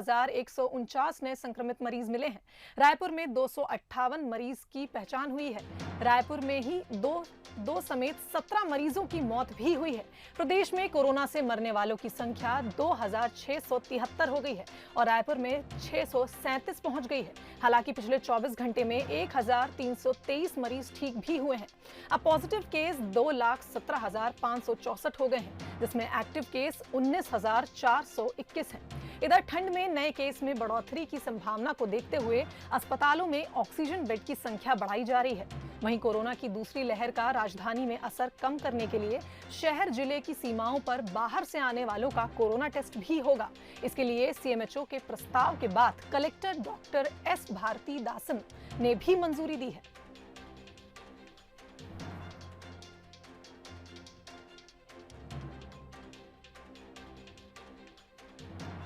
1149 नए संक्रमित मरीज मिले हैं। रायपुर में 258 मरीज की पहचान हुई है। रायपुर में ही दो समेत 17 मरीजों की मौत भी हुई है। प्रदेश में कोरोना से मरने वालों की संख्या 2673 हो गई है और रायपुर में 637 पहुंच गई है। हालांकि पिछले 24 घंटे में 1323 मरीज ठीक भी हुए हैं। अब पॉजिटिव केस 2,17,564 हो गए हैं, जिसमें एक्टिव केस 19,421 हैं। इधर ठंड में नए केस में बढ़ोतरी की संभावना को देखते हुए अस्पतालों में ऑक्सीजन बेड की संख्या बढ़ाई जा रही है। वहीं कोरोना की दूसरी लहर का राजधानी में असर कम करने के लिए शहर जिले की सीमाओं पर बाहर से आने वालों का कोरोना टेस्ट भी होगा। इसके लिए सीएमएचओ के प्रस्ताव के बाद कलेक्टर डॉक्टर एस भारती दासन ने भी मंजूरी दी है।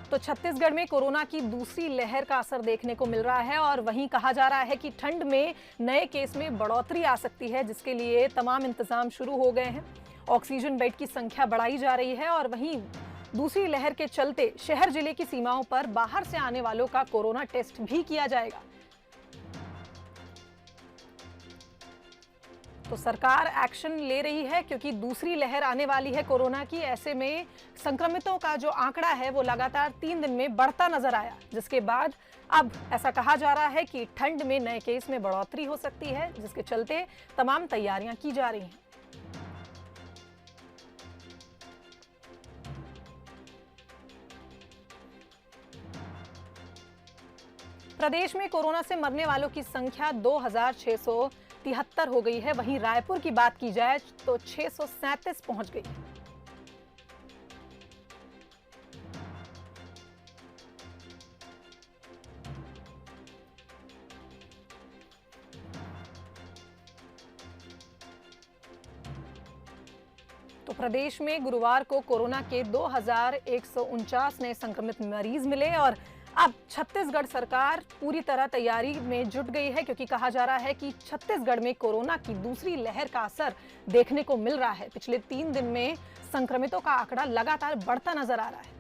तो छत्तीसगढ़ में कोरोना की दूसरी लहर का असर देखने को मिल रहा है और वहीं कहा जा रहा है कि ठंड में नए केस में बढ़ोतरी आ सकती है, जिसके लिए तमाम इंतजाम शुरू हो गए हैं। ऑक्सीजन बेड की संख्या बढ़ाई जा रही है और वहीं दूसरी लहर के चलते शहर जिले की सीमाओं पर बाहर से आने वालों का कोरोना टेस्ट भी किया जाएगा। तो सरकार एक्शन ले रही है क्योंकि दूसरी लहर आने वाली है कोरोना की। ऐसे में संक्रमितों का जो आंकड़ा है वो लगातार 3 दिन में बढ़ता नजर आया, जिसके बाद अब ऐसा कहा जा रहा है कि ठंड में नए केस में बढ़ोतरी हो सकती है, जिसके चलते तमाम तैयारियां की जा रही हैं। प्रदेश में कोरोना से मरने वालों की संख्या 2,673 हो गई है। वहीं रायपुर की बात की जाए तो 637 पहुंच गई। तो प्रदेश में गुरुवार को कोरोना के 2,149 नए संक्रमित मरीज मिले और अब छत्तीसगढ़ सरकार पूरी तरह तैयारी में जुट गई है, क्योंकि कहा जा रहा है कि छत्तीसगढ़ में कोरोना की दूसरी लहर का असर देखने को मिल रहा है। पिछले 3 दिन में संक्रमितों का आंकड़ा लगातार बढ़ता नजर आ रहा है।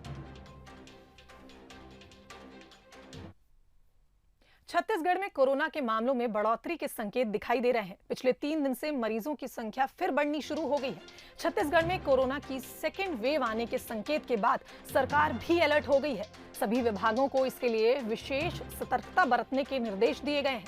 छत्तीसगढ़ में कोरोना के मामलों में बढ़ोतरी के संकेत दिखाई दे रहे हैं। पिछले 3 दिन से मरीजों की संख्या फिर बढ़नी शुरू हो गई है। छत्तीसगढ़ में कोरोना की सेकेंड वेव आने के संकेत के बाद सरकार भी अलर्ट हो गई है। सभी विभागों को इसके लिए विशेष सतर्कता बरतने के निर्देश दिए गए हैं।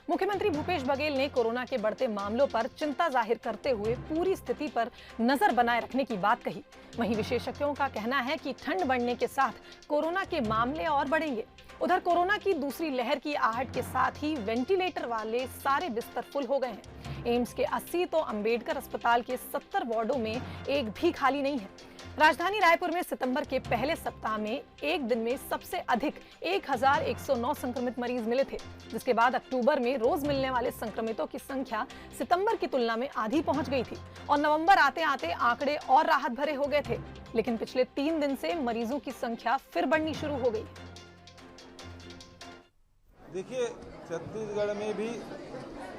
मुख्यमंत्री भूपेश बघेल ने कोरोना के बढ़ते मामलों पर चिंता जाहिर करते हुए पूरी स्थिति पर नजर बनाए रखने की बात कही। वहीं विशेषज्ञों का कहना है कि ठंड बढ़ने के साथ कोरोना के मामले और बढ़ेंगे। उधर कोरोना की दूसरी लहर की आहट के साथ ही वेंटिलेटर वाले सारे बिस्तर फुल हो गए हैं। एम्स के 80 तो अंबेडकर अस्पताल के 70 वार्डों में एक भी खाली नहीं है। राजधानी रायपुर में सितंबर के पहले सप्ताह में एक दिन में सबसे अधिक 1,109 संक्रमित मरीज मिले थे, जिसके बाद अक्टूबर में रोज मिलने वाले संक्रमितों की संख्या सितंबर की तुलना में आधी पहुंच गई थी और नवंबर आते आते आंकड़े और राहत भरे हो गए थे। लेकिन पिछले 3 दिन से मरीजों की संख्या फिर बढ़नी शुरू हो गई। देखिए, छत्तीसगढ़ में भी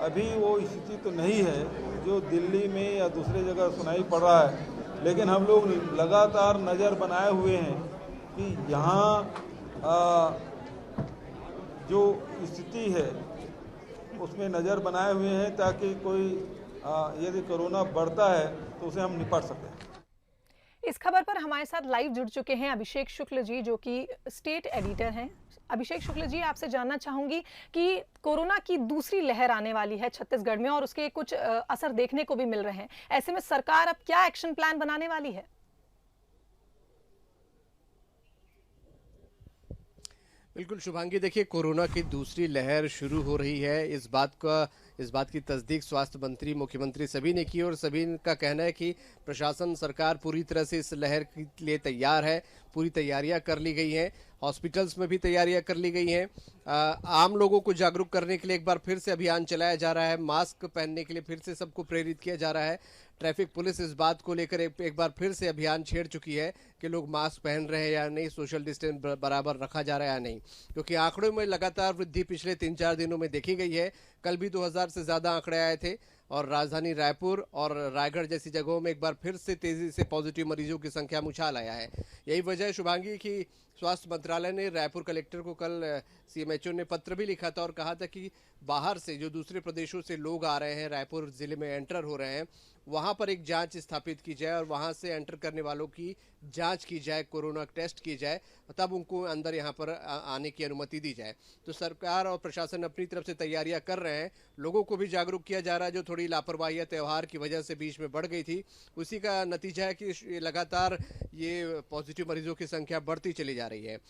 अभी वो स्थिति तो नहीं है जो दिल्ली में या दूसरे जगह सुनाई पड़ रहा है, लेकिन हम लोग लगातार नज़र बनाए हुए हैं कि यहाँ जो स्थिति है उसमें नज़र बनाए हुए हैं ताकि कोई यदि कोरोना बढ़ता है तो उसे हम निपट सकें। इस खबर पर हमारे साथ लाइव जुड़ चुके हैं अभिषेक शुक्ल जी, जो कि स्टेट एडिटर हैं। अभिषेक शुक्ल जी, आपसे जानना चाहूंगी कि कोरोना की दूसरी लहर आने वाली है छत्तीसगढ़ में और उसके कुछ असर देखने को भी मिल रहे हैं। ऐसे में सरकार अब क्या एक्शन प्लान बनाने वाली है? बिल्कुल शुभांगी, देखिए कोरोना की दूसरी लहर शुरू हो रही है। इस बात की तस्दीक स्वास्थ्य मंत्री, मुख्यमंत्री सभी ने की और सभी का कहना है कि प्रशासन, सरकार पूरी तरह से इस लहर के लिए तैयार है। पूरी तैयारियां कर ली गई हैं, हॉस्पिटल्स में भी तैयारियां कर ली गई हैं। आम लोगों को जागरूक करने के लिए एक बार फिर से अभियान चलाया जा रहा है। मास्क पहनने के लिए फिर से सबको प्रेरित किया जा रहा है। ट्रैफिक पुलिस इस बात को लेकर एक बार फिर से अभियान छेड़ चुकी है कि लोग मास्क पहन रहे हैं या नहीं, सोशल डिस्टेंस बराबर रखा जा रहा है या नहीं, क्योंकि आंकड़ों में लगातार वृद्धि पिछले 3-4 दिनों में देखी गई है। कल भी 2000 से ज्यादा आंकड़े आए थे। और राजधानी रायपुर और रायगढ़ जैसी जगहों में एक बार फिर से तेजी से पॉजिटिव मरीजों की संख्या में उछाल आया है। यही वजह है शुभांगी कि स्वास्थ्य मंत्रालय ने रायपुर कलेक्टर को कल सीएमएचओ ने पत्र भी लिखा था और कहा था कि बाहर से जो दूसरे प्रदेशों से लोग आ रहे हैं, रायपुर जिले में एंटर हो रहे हैं, वहां पर एक जांच स्थापित की जाए और वहां से एंटर करने वालों की जांच की जाए, कोरोना टेस्ट की जाए, तब उनको अंदर यहां पर आने की अनुमति दी जाए। तो सरकार और प्रशासन अपनी तरफ से तैयारियां कर रहे हैं। लोगों को भी जागरूक किया जा रहा है। जो थोड़ी लापरवाही त्योहार की वजह से बीच में बढ़ गई थी, उसी का नतीजा है कि लगातार ये पॉजिटिव मरीजों की संख्या बढ़ती चली जा रही है।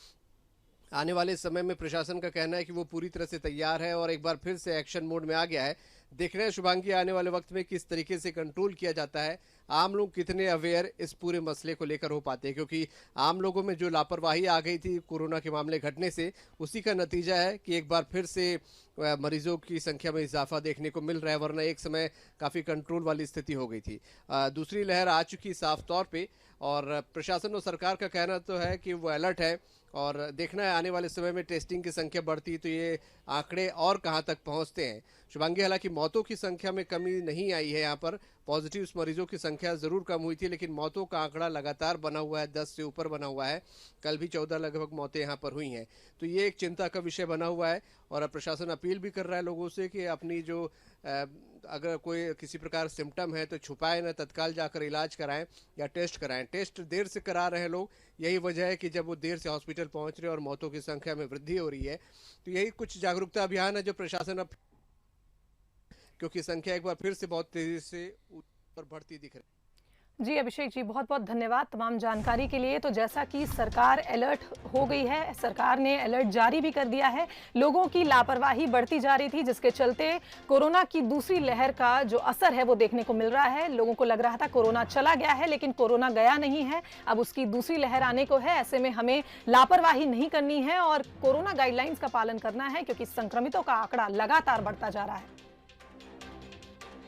आने वाले समय में प्रशासन का कहना है कि वो पूरी तरह से तैयार है और एक बार फिर से एक्शन मोड में आ गया है। देख रहे हैं शुभांगी आने वाले वक्त में किस तरीके से कंट्रोल किया जाता है, आम लोग कितने अवेयर इस पूरे मसले को लेकर हो पाते हैं, क्योंकि आम लोगों में जो लापरवाही आ गई थी कोरोना के मामले घटने से, उसी का नतीजा है कि एक बार फिर से मरीजों की संख्या में इजाफा देखने को मिल रहा है। वरना एक समय काफ़ी कंट्रोल वाली स्थिति हो गई थी। दूसरी लहर आ चुकी साफ तौर पे और प्रशासन और सरकार का कहना तो है कि वो अलर्ट है और देखना है आने वाले समय में टेस्टिंग की संख्या बढ़ती तो ये आंकड़े और कहां तक पहुंचते हैं। शुभांगी, हालांकि मौतों की संख्या में कमी नहीं आई है, यहाँ पर पॉजिटिव मरीजों की संख्या जरूर कम हुई थी, लेकिन मौतों का आंकड़ा लगातार बना हुआ है, 10 से ऊपर बना हुआ है। कल भी 14 लगभग मौतें यहाँ पर हुई हैं। तो ये एक चिंता का विषय बना हुआ है और प्रशासन अपील भी कर रहा है लोगों से कि अपनी जो अगर कोई किसी प्रकार सिम्टम है तो छुपाए न, तत्काल जाकर इलाज कराएं या टेस्ट कराएं। टेस्ट देर से करा रहे हैं लोग, यही वजह है कि जब वो देर से हॉस्पिटल पहुंच रहे हैं और मौतों की संख्या में वृद्धि हो रही है। तो यही कुछ जागरूकता अभियान है जो प्रशासन अब, क्योंकि संख्या एक बार फिर से बहुत तेजी से ऊपर बढ़ती दिख रही है। जी अभिषेक जी, बहुत बहुत धन्यवाद तमाम जानकारी के लिए। तो जैसा कि सरकार अलर्ट हो गई है, सरकार ने अलर्ट जारी भी कर दिया है। लोगों की लापरवाही बढ़ती जा रही थी, जिसके चलते कोरोना की दूसरी लहर का जो असर है वो देखने को मिल रहा है। लोगों को लग रहा था कोरोना चला गया है, लेकिन कोरोना गया नहीं है, अब उसकी दूसरी लहर आने को है। ऐसे में हमें लापरवाही नहीं करनी है और कोरोना गाइडलाइंस का पालन करना है, क्योंकि संक्रमितों का आंकड़ा लगातार बढ़ता जा रहा है।